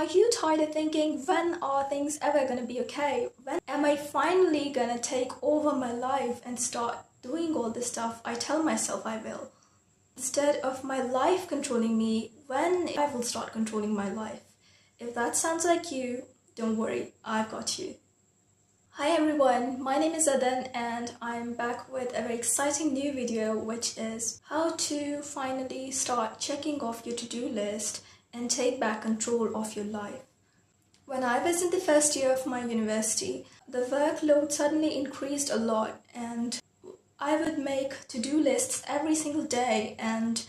Are you tired of thinking, when are things ever gonna be okay? When am I finally gonna take over my life and start doing all the stuff I tell myself I will? Instead of my life controlling me, when I will start controlling my life? If that sounds like you, don't worry, I've got you. Hi everyone, my name is Adan and I'm back with a very exciting new video, which is how to finally start checking off your to-do list and take back control of your life. When I was in the first year of my university, the workload suddenly increased a lot and I would make to-do lists every single day, and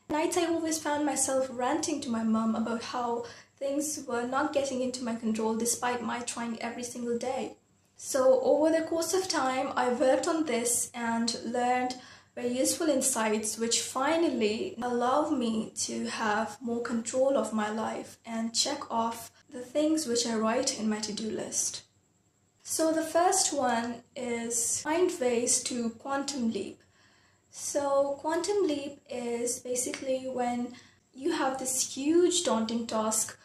nights I always found myself ranting to my mum about how things were not getting into my control despite my trying every single day. So over the course of time, I worked on this and learned very useful insights which finally allowed me to have more control of my life and check off the things which I write in my to-do list. So the first one is find ways to quantum leap. So quantum leap is basically when you have this huge daunting task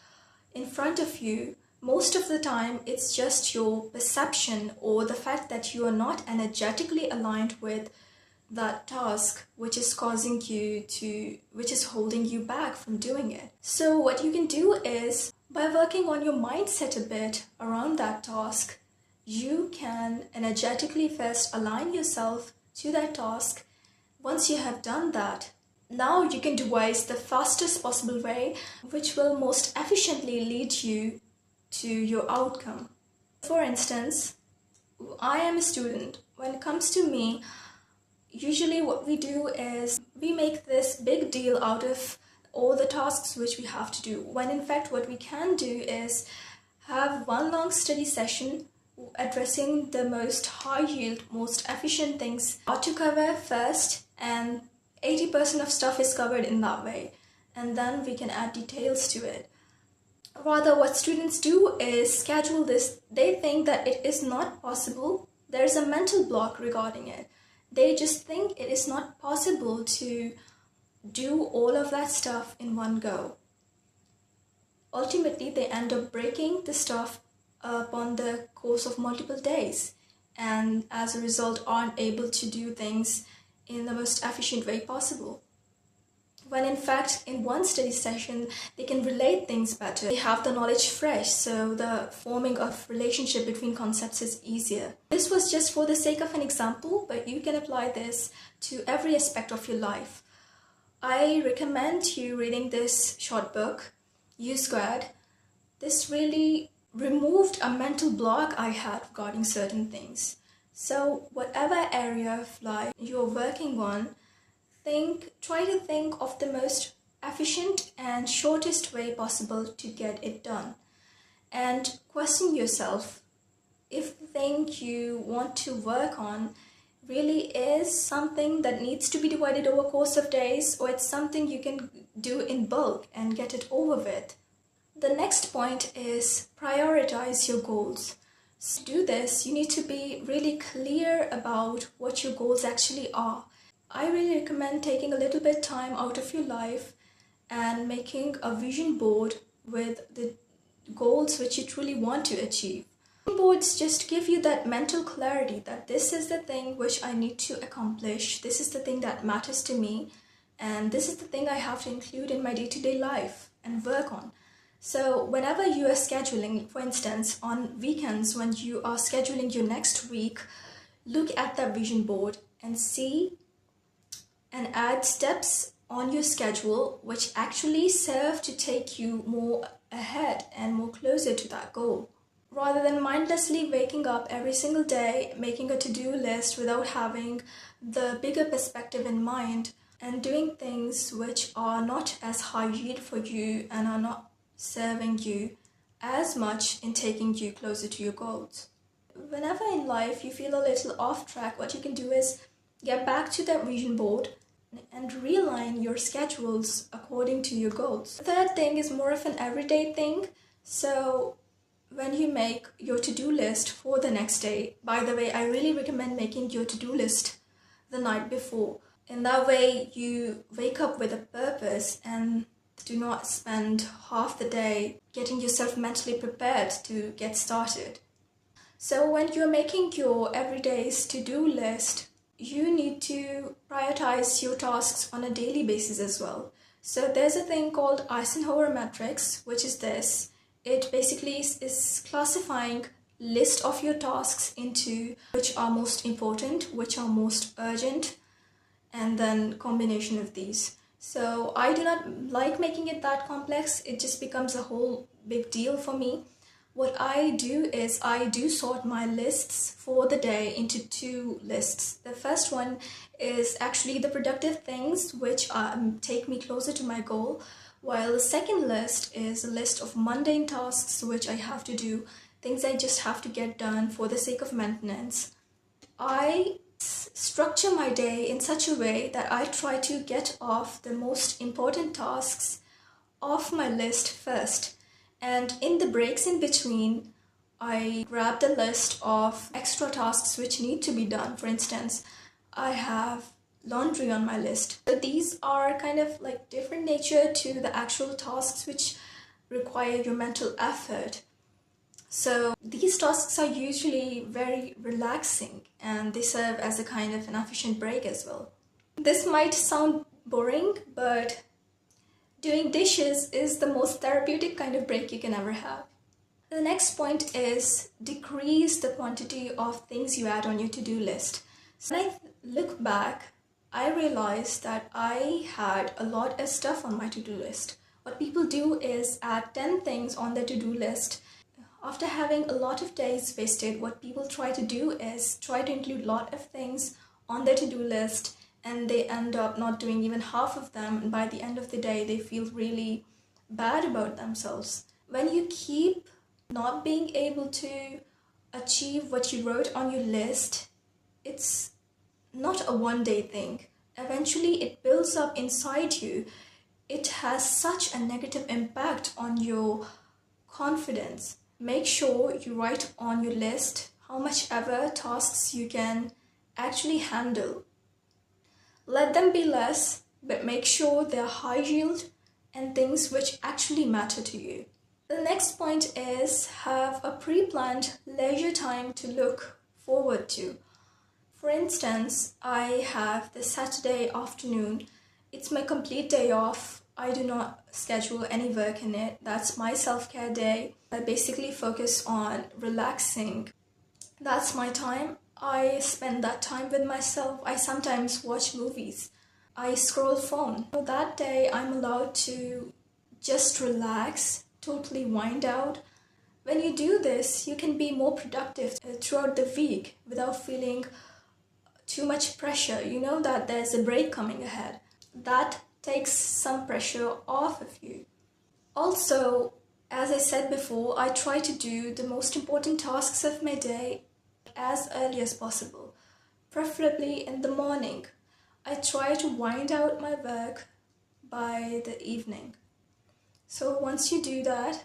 in front of you. Most of the time, it's just your perception or the fact that you are not energetically aligned with that task which is holding you back from doing it. So what you can do is, by working on your mindset a bit around that task, you can energetically first align yourself to that task. Once you have done that, now you can devise the fastest possible way which will most efficiently lead you to your outcome. For instance, I am a student. When it comes to me, usually what we do is we make this big deal out of all the tasks which we have to do, when in fact what we can do is have one long study session addressing the most high yield, most efficient things to cover first, and 80% of stuff is covered in that way, and then we can add details to it. Rather, what students do is schedule this. They think that it is not possible. There's a mental block regarding it. They just think it is not possible to do all of that stuff in one go. Ultimately, they end up breaking the stuff upon the course of multiple days, and as a result aren't able to do things in the most efficient way possible. When in fact, in one study session, they can relate things better. They have the knowledge fresh, so the forming of relationship between concepts is easier. This was just for the sake of an example, but you can apply this to every aspect of your life. I recommend you reading this short book, U Squared. This really removed a mental block I had regarding certain things. So whatever area of life you're working on, try to think of the most efficient and shortest way possible to get it done. And question yourself if the thing you want to work on really is something that needs to be divided over a course of days, or it's something you can do in bulk and get it over with. The next point is prioritize your goals. To do this, you need to be really clear about what your goals actually are. I really recommend taking a little bit time out of your life and making a vision board with the goals which you truly want to achieve. Vision boards just give you that mental clarity that this is the thing which I need to accomplish, this is the thing that matters to me, and this is the thing I have to include in my day-to-day life and work on. So whenever you are scheduling, for instance, on weekends when you are scheduling your next week, look at that vision board and see and add steps on your schedule which actually serve to take you more ahead and more closer to that goal. Rather than mindlessly waking up every single day, making a to-do list without having the bigger perspective in mind and doing things which are not as high yield for you and are not serving you as much in taking you closer to your goals. Whenever in life you feel a little off track, what you can do is get back to that vision board and realign your schedules according to your goals. The third thing is more of an everyday thing. So when you make your to-do list for the next day, by the way, I really recommend making your to-do list the night before. In that way, you wake up with a purpose and Do not spend half the day getting yourself mentally prepared to get started. So when you're making your everyday's to-do list, you need to prioritize your tasks on a daily basis as well. So there's a thing called Eisenhower matrix, which is this. It basically is classifying list of your tasks into which are most important, which are most urgent, and then combination of these. So I do not like making it that complex. It just becomes a whole big deal for me. What I do is I do sort my lists for the day into two lists. The first one is actually the productive things which take me closer to my goal, while the second list is a list of mundane tasks which I have to do, things I just have to get done for the sake of maintenance. I structure my day in such a way that I try to get off the most important tasks off my list first. And in the breaks in between, I grab the list of extra tasks which need to be done. For instance, I have laundry on my list. So these are kind of like different nature to the actual tasks which require your mental effort. So these tasks are usually very relaxing and they serve as a kind of an efficient break as well. This might sound boring, but doing dishes is the most therapeutic kind of break you can ever have. The next point is decrease the quantity of things you add on your to-do list. So when I look back, I realized that I had a lot of stuff on my to-do list. What people do is add 10 things on their to-do list. After having a lot of days wasted, what people try to do is try to include a lot of things on their to-do list, and they end up not doing even half of them, and by the end of the day they feel really bad about themselves. When you keep not being able to achieve what you wrote on your list, it's not a one-day thing. Eventually it builds up inside you. It has such a negative impact on your confidence. Make sure you write on your list how much ever tasks you can actually handle. Let them be less, but make sure they're high yield and things which actually matter to you. The next point is have a pre-planned leisure time to look forward to. For instance, I have this Saturday afternoon. It's my complete day off. I do not schedule any work in it. That's my self-care day. I basically focus on relaxing. That's my time. I spend that time with myself. I sometimes watch movies. I scroll phone. So that day I'm allowed to just relax, totally wind out. When you do this, you can be more productive throughout the week without feeling too much pressure. You know that there's a break coming ahead. That takes some pressure off of you. Also, as I said before, I try to do the most important tasks of my day as early as possible, preferably in the morning. I try to wind out my work by the evening. So once you do that,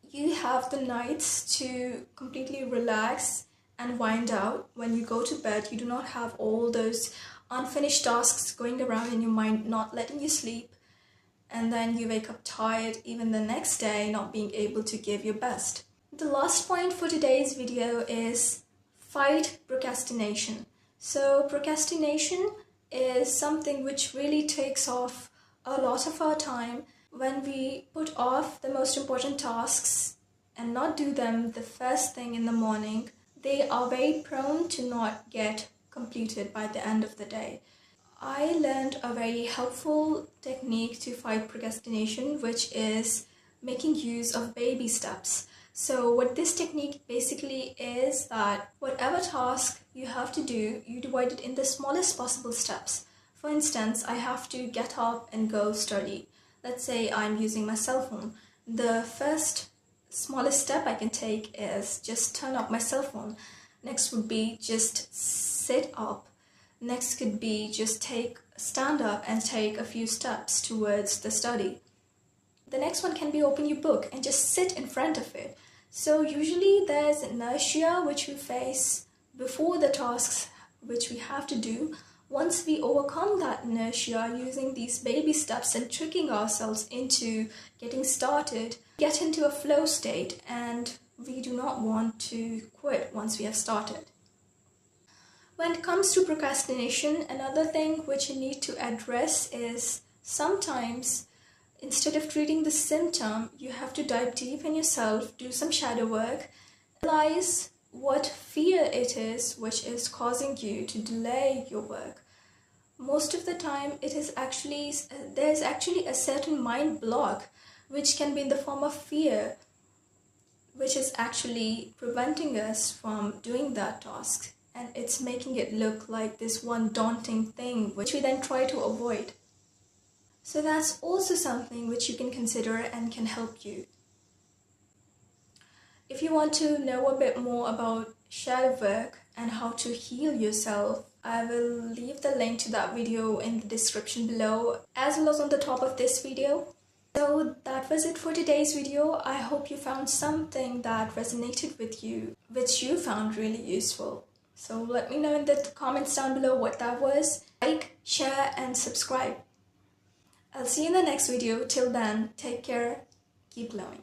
you have the nights to completely relax and wind out. When you go to bed, you do not have all those unfinished tasks going around in your mind, not letting you sleep, and then you wake up tired even the next day, not being able to give your best. The last point for today's video is fight procrastination. So procrastination is something which really takes off a lot of our time. When we put off the most important tasks and not do them the first thing in the morning, they are very prone to not get completed by the end of the day. I learned a very helpful technique to fight procrastination, which is making use of baby steps. So what this technique basically is that whatever task you have to do, you divide it in the smallest possible steps. For instance, I have to get up and go study. Let's say I'm using my cell phone. The first smallest step I can take is just turn up my cell phone. Next would be just sit up. Next could be just stand up and take a few steps towards the study. The next one can be open your book and just sit in front of it. So usually there's inertia which we face before the tasks which we have to do, Once we overcome that inertia using these baby steps and tricking ourselves into getting started, get into a flow state, and we do not want to quit once we have started. When it comes to procrastination, another thing which you need to address is sometimes instead of treating the symptom, you have to dive deep in yourself, do some shadow work, realize what fear it is which is causing you to delay your work. Most of the time, there's actually a certain mind block which can be in the form of fear, which is actually preventing us from doing that task. And it's making it look like this one daunting thing, which we then try to avoid. So that's also something which you can consider and can help you. If you want to know a bit more about shadow work and how to heal yourself, I will leave the link to that video in the description below, as well as on the top of this video. So that was it for today's video. I hope you found something that resonated with you, which you found really useful. So let me know in the comments down below what that was. Like, share, and subscribe. I'll see you in the next video. Till then, take care, keep glowing.